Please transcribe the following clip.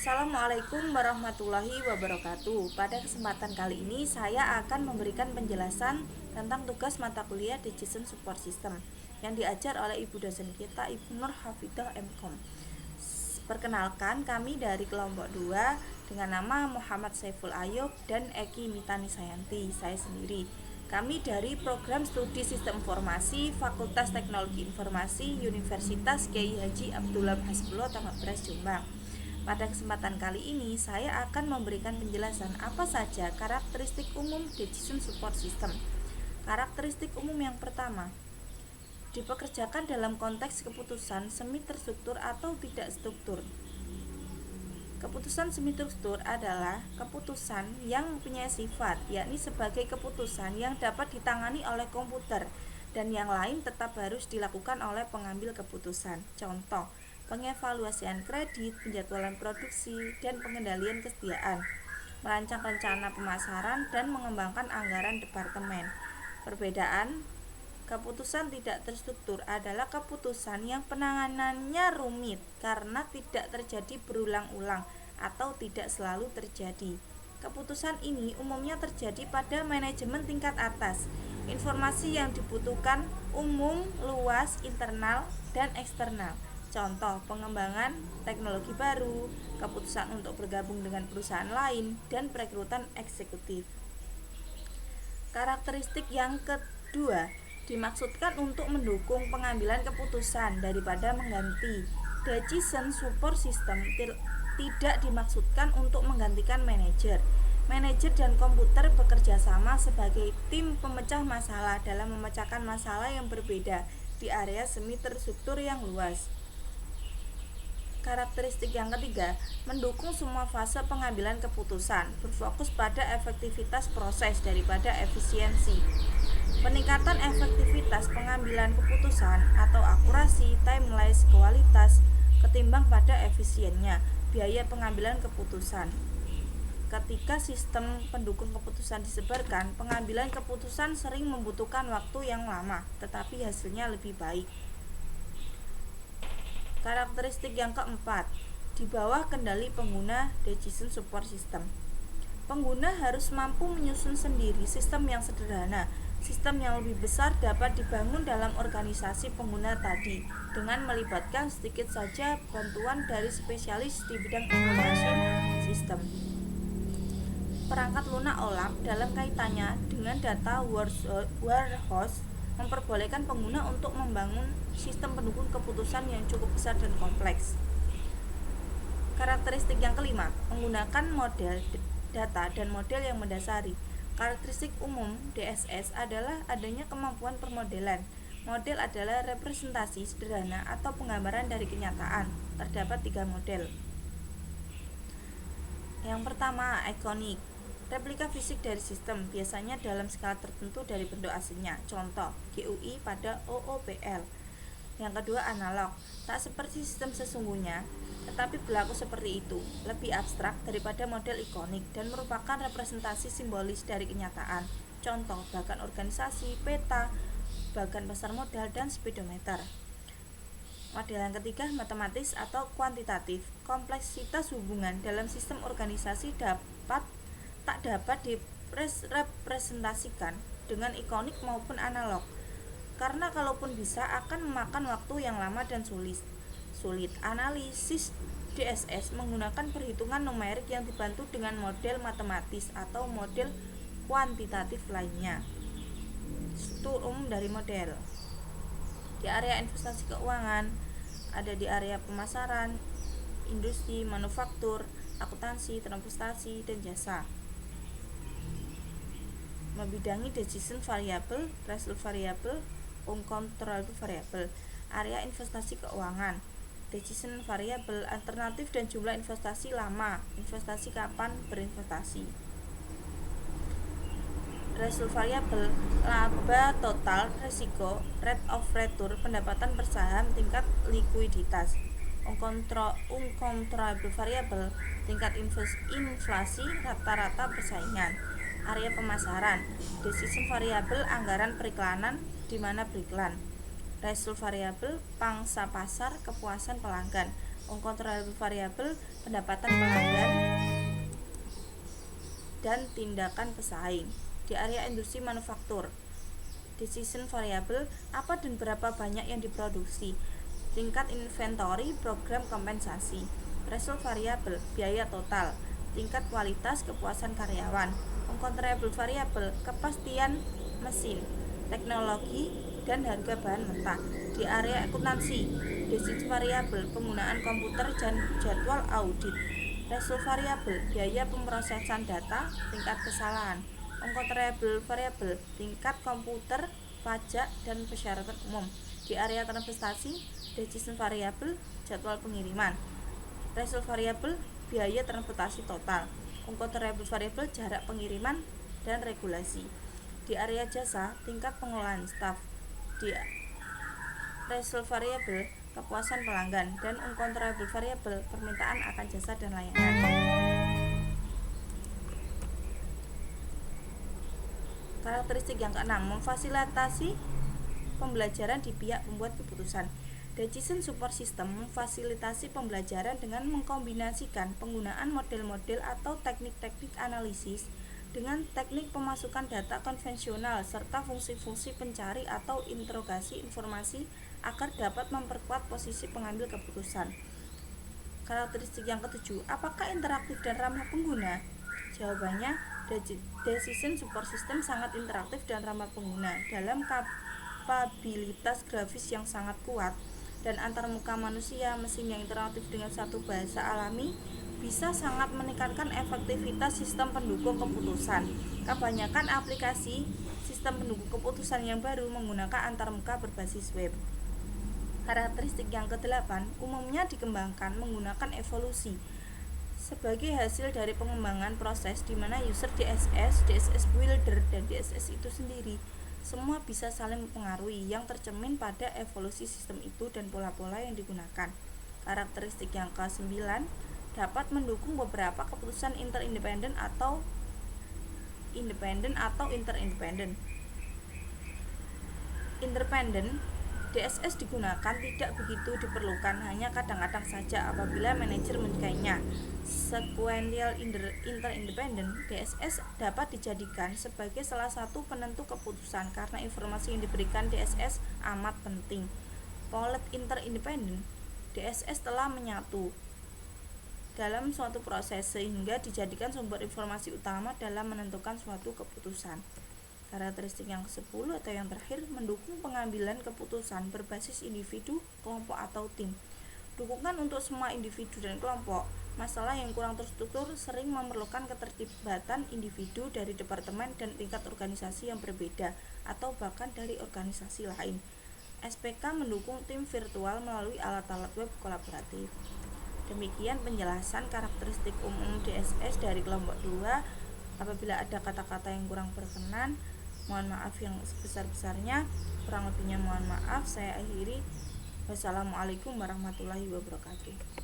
Assalamualaikum warahmatullahi wabarakatuh. Pada kesempatan kali ini saya akan memberikan penjelasan tentang tugas mata kuliah Decision Support System yang diajar oleh ibu dosen kita, Ibu Nur Hafidah MKom. Perkenalkan, kami dari kelompok 2 dengan nama Muhammad Saiful Ayub dan Eki Mitani Sayanti, saya sendiri. Kami dari program studi Sistem Informasi Fakultas Teknologi Informasi Universitas Kyai Haji Abdullah Hasbullah Taman Beras, Jombang. Pada kesempatan kali ini saya akan memberikan penjelasan apa saja karakteristik umum Decision Support System. Karakteristik umum yang pertama, dipekerjakan dalam konteks keputusan semi terstruktur atau tidak struktur. Keputusan semi terstruktur adalah keputusan yang mempunyai sifat, yakni sebagai keputusan yang dapat ditangani oleh komputer dan yang lain tetap harus dilakukan oleh pengambil keputusan. Contoh, pengevaluasian kredit, penjadwalan produksi, dan pengendalian kesediaan, merancang rencana pemasaran, dan mengembangkan anggaran departemen. Perbedaan keputusan tidak terstruktur adalah keputusan yang penanganannya rumit karena tidak terjadi berulang-ulang atau tidak selalu terjadi. Keputusan ini umumnya terjadi pada manajemen tingkat atas. Informasi yang dibutuhkan umum, luas, internal, dan eksternal. Contoh, pengembangan teknologi baru, keputusan untuk bergabung dengan perusahaan lain, dan perekrutan eksekutif. Karakteristik yang kedua, dimaksudkan untuk mendukung pengambilan keputusan daripada mengganti. Decision Support System tidak dimaksudkan untuk menggantikan manajer. Manajer dan komputer bekerja sama sebagai tim pemecah masalah dalam memecahkan masalah yang berbeda di area semi terstruktur yang luas. Karakteristik yang ketiga, mendukung semua fase pengambilan keputusan, berfokus pada efektivitas proses daripada efisiensi. Peningkatan efektivitas pengambilan keputusan atau akurasi, timelines, kualitas ketimbang pada efisiennya, biaya pengambilan keputusan. Ketika sistem pendukung keputusan disebarkan, pengambilan keputusan sering membutuhkan waktu yang lama, tetapi hasilnya lebih baik. Karakteristik yang keempat, di bawah kendali pengguna Decision Support System. Pengguna harus mampu menyusun sendiri sistem yang sederhana. Sistem yang lebih besar dapat dibangun dalam organisasi pengguna tadi dengan melibatkan sedikit saja bantuan dari spesialis di bidang information system. Perangkat lunak OLAP dalam kaitannya dengan data warehouse memperbolehkan pengguna untuk membangun sistem pendukung keputusan yang cukup besar dan kompleks. Karakteristik yang kelima, menggunakan model data dan model yang mendasari. Karakteristik umum DSS adalah adanya kemampuan permodelan. Model adalah representasi sederhana atau penggambaran dari kenyataan. Terdapat 3 model. Yang pertama, ikonik. Replika fisik dari sistem, biasanya dalam skala tertentu dari bentuk aslinya. Contoh, GUI pada OOPL. Yang kedua, analog. Tak seperti sistem sesungguhnya, tetapi berlaku seperti itu, lebih abstrak daripada model ikonik dan merupakan representasi simbolis dari kenyataan. Contoh, bagan organisasi, peta, bagan pasar modal, dan speedometer. Model yang ketiga, matematis atau kuantitatif. Kompleksitas hubungan dalam sistem organisasi tak dapat direpresentasikan dengan ikonik maupun analog, karena kalaupun bisa akan memakan waktu yang lama dan sulit. Analisis DSS menggunakan perhitungan numerik yang dibantu dengan model matematis atau model kuantitatif lainnya. Struktur umum dari model. Di area investasi keuangan, ada di area pemasaran, industri, manufaktur, akuntansi, transportasi, dan jasa. Membidangi decision variable, result variable, uncontrollable variable. Area investasi keuangan, decision variable, alternatif dan jumlah investasi lama, investasi kapan berinvestasi. Result variable, laba total, risiko, rate of return, pendapatan per saham, tingkat likuiditas. Uncontrollable variable, tingkat inflasi, rata-rata persaingan. Area pemasaran, decision variable, anggaran periklanan, di mana beriklan. Result variable, pangsa pasar, kepuasan pelanggan. uncontrollable variable, pendapatan pelanggan, dan tindakan pesaing. Di area industri manufaktur, decision variable, apa dan berapa banyak yang diproduksi, tingkat inventory, program kompensasi. Result variable, biaya total, tingkat kualitas, kepuasan karyawan. Uncontrollable variable, kepastian mesin, teknologi, dan harga bahan mentah. Di area akuntansi, decision variable, penggunaan komputer dan jadwal audit. Result variable, biaya pemrosesan data, tingkat kesalahan. Uncontrollable variable, tingkat komputer, pajak, dan persyaratan umum. Di area transportasi, decision variable, jadwal pengiriman. Result variable, biaya transportasi total. Uncontrollable variable, jarak pengiriman dan regulasi. Di area jasa, tingkat pengelolaan staf. Di result variable, kepuasan pelanggan, dan uncontrollable variable, permintaan akan jasa dan layanan. Karakteristik yang keenam, memfasilitasi pembelajaran di pihak pembuat keputusan. Decision support system memfasilitasi pembelajaran dengan mengkombinasikan penggunaan model-model atau teknik-teknik analisis dengan teknik pemasukan data konvensional serta fungsi-fungsi pencari atau interogasi informasi agar dapat memperkuat posisi pengambil keputusan. Karakteristik yang ketujuh, apakah interaktif dan ramah pengguna? Jawabannya, decision support system sangat interaktif dan ramah pengguna dalam kapabilitas grafis yang sangat kuat dan antarmuka manusia. Mesin yang interaktif dengan satu bahasa alami bisa sangat meningkatkan efektivitas sistem pendukung keputusan. Kebanyakan aplikasi sistem pendukung keputusan yang baru menggunakan antarmuka berbasis web. Karakteristik yang ke-8, umumnya dikembangkan menggunakan evolusi sebagai hasil dari pengembangan proses di mana user DSS, DSS builder, dan DSS itu sendiri semua bisa saling mempengaruhi yang tercermin pada evolusi sistem itu dan pola-pola yang digunakan. Karakteristik yang ke-9, dapat mendukung beberapa keputusan interindependen atau interindependen. Independen, DSS digunakan tidak begitu diperlukan, hanya kadang-kadang saja apabila manajer menyukainya. Sequential interindependen, DSS dapat dijadikan sebagai salah satu penentu keputusan karena informasi yang diberikan DSS amat penting. Pooled interindependen, DSS telah menyatu dalam suatu proses sehingga dijadikan sumber informasi utama dalam menentukan suatu keputusan. Karakteristik yang ke-10 atau yang terakhir, mendukung pengambilan keputusan berbasis individu, kelompok, atau tim. Dukungan untuk semua individu dan kelompok. Masalah yang kurang terstruktur sering memerlukan keterlibatan individu dari departemen dan tingkat organisasi yang berbeda atau bahkan dari organisasi lain. SPK mendukung tim virtual melalui alat-alat web kolaboratif. Demikian penjelasan karakteristik umum DSS dari kelompok 2. Apabila ada kata-kata yang kurang berkenan, mohon maaf yang sebesar-besarnya. Kurang lebihnya mohon maaf. Saya akhiri. Wassalamualaikum warahmatullahi wabarakatuh.